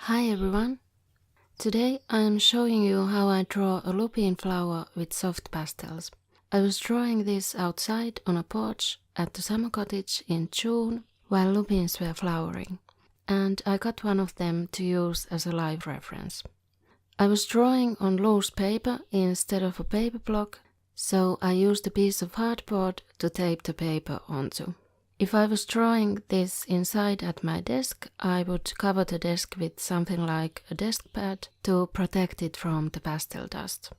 Hi everyone! Today I am showing you how I draw a lupine flower with soft pastels. I was drawing this outside on a porch at the summer cottage in June while lupines were flowering, and I got one of them to use as a live reference. I was drawing on loose paper instead of a paper block, so I used a piece of cardboard to tape the paper onto. If I was drawing this inside at my desk, I would cover the desk with something like a desk pad to protect it from the pastel dust.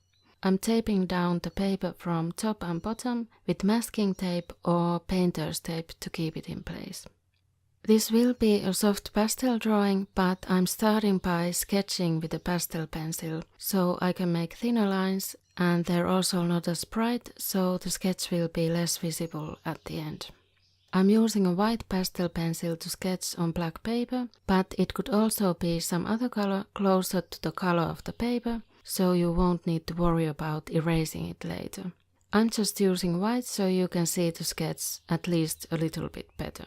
I'm taping down the paper from top and bottom with masking tape or painter's tape to keep it in place. This will be a soft pastel drawing, but I'm starting by sketching with a pastel pencil so I can make thinner lines, and they're also not as bright, so the sketch will be less visible at the end. I'm using a white pastel pencil to sketch on black paper, but it could also be some other color closer to the color of the paper, so you won't need to worry about erasing it later. I'm just using white so you can see the sketch at least a little bit better.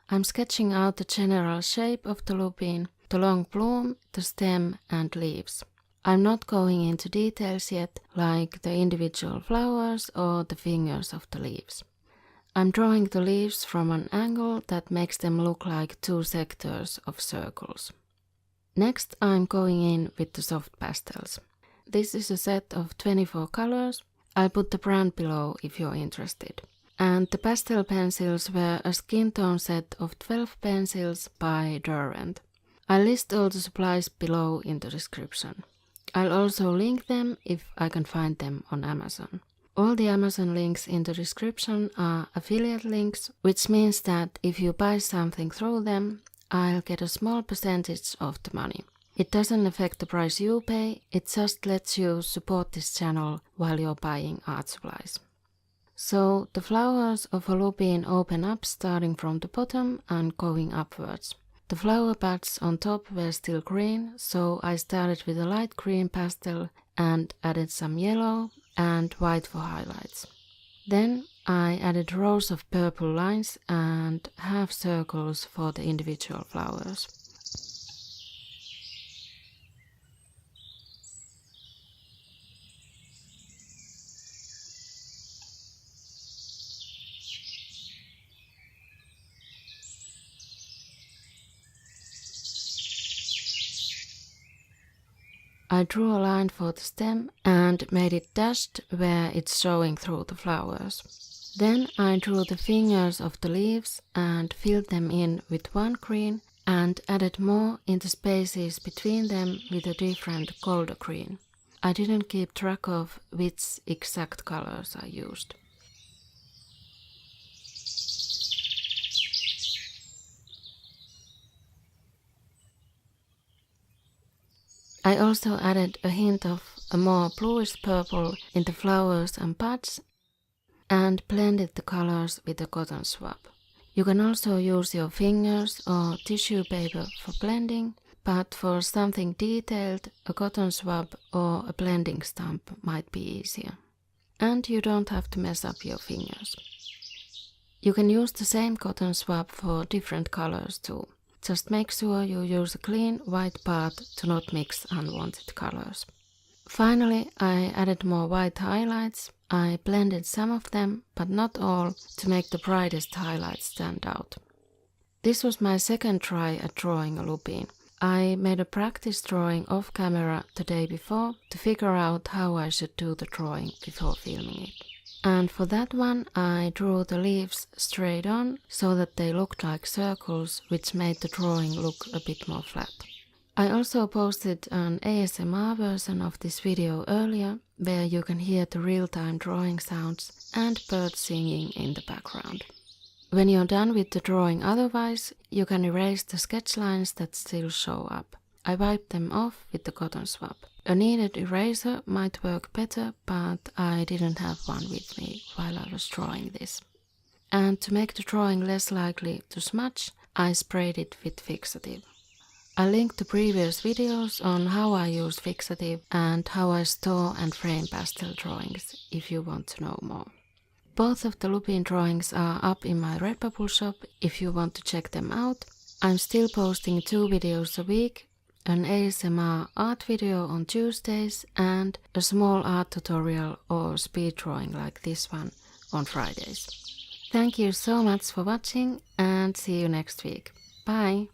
I'm sketching out the general shape of the lupine, the long bloom, the stem and leaves. I'm not going into details yet, like the individual flowers or the fingers of the leaves. I'm drawing the leaves from an angle that makes them look like two sectors of circles. Next, I'm going in with the soft pastels. This is a set of 24 colors. I'll put the brand below if you're interested. And the pastel pencils were a skin tone set of 12 pencils by Derwent. I'll list all the supplies below in the description. I'll also link them if I can find them on Amazon. All the Amazon links in the description are affiliate links, which means that if you buy something through them, I'll get a small percentage of the money. It doesn't affect the price you pay, it just lets you support this channel while you're buying art supplies. So the flowers of a lupine open up starting from the bottom and going upwards. The flower buds on top were still green, so I started with a light green pastel and added some yellow and white for highlights. Then I added rows of purple lines and half circles for the individual flowers. I drew a line for the stem and made it dashed where it's showing through the flowers. Then I drew the fingers of the leaves and filled them in with one green and added more in the spaces between them with a different colder green. I didn't keep track of which exact colors I used. I also added a hint of a more bluish purple in the flowers and buds and blended the colors with a cotton swab. You can also use your fingers or tissue paper for blending, but for something detailed, a cotton swab or a blending stump might be easier. And you don't have to mess up your fingers. You can use the same cotton swab for different colors too. Just make sure you use a clean white part to not mix unwanted colors. Finally, I added more white highlights. I blended some of them, but not all, to make the brightest highlights stand out. This was my second try at drawing a lupine. I made a practice drawing off camera the day before to figure out how I should do the drawing before filming it. And for that one, I drew the leaves straight on so that they looked like circles, which made the drawing look a bit more flat. I also posted an ASMR version of this video earlier, where you can hear the real-time drawing sounds and birds singing in the background. When you're done with the drawing otherwise, you can erase the sketch lines that still show up. I wiped them off with the cotton swab. A kneaded eraser might work better, but I didn't have one with me while I was drawing this. And to make the drawing less likely to smudge, I sprayed it with Fixative. I linked the previous videos on how I use Fixative and how I store and frame pastel drawings if you want to know more. Both of the lupine drawings are up in my Redbubble shop if you want to check them out. I'm still posting 2 videos a week, an ASMR art video on Tuesdays and a small art tutorial or speed drawing like this one on Fridays. Thank you so much for watching and see you next week. Bye!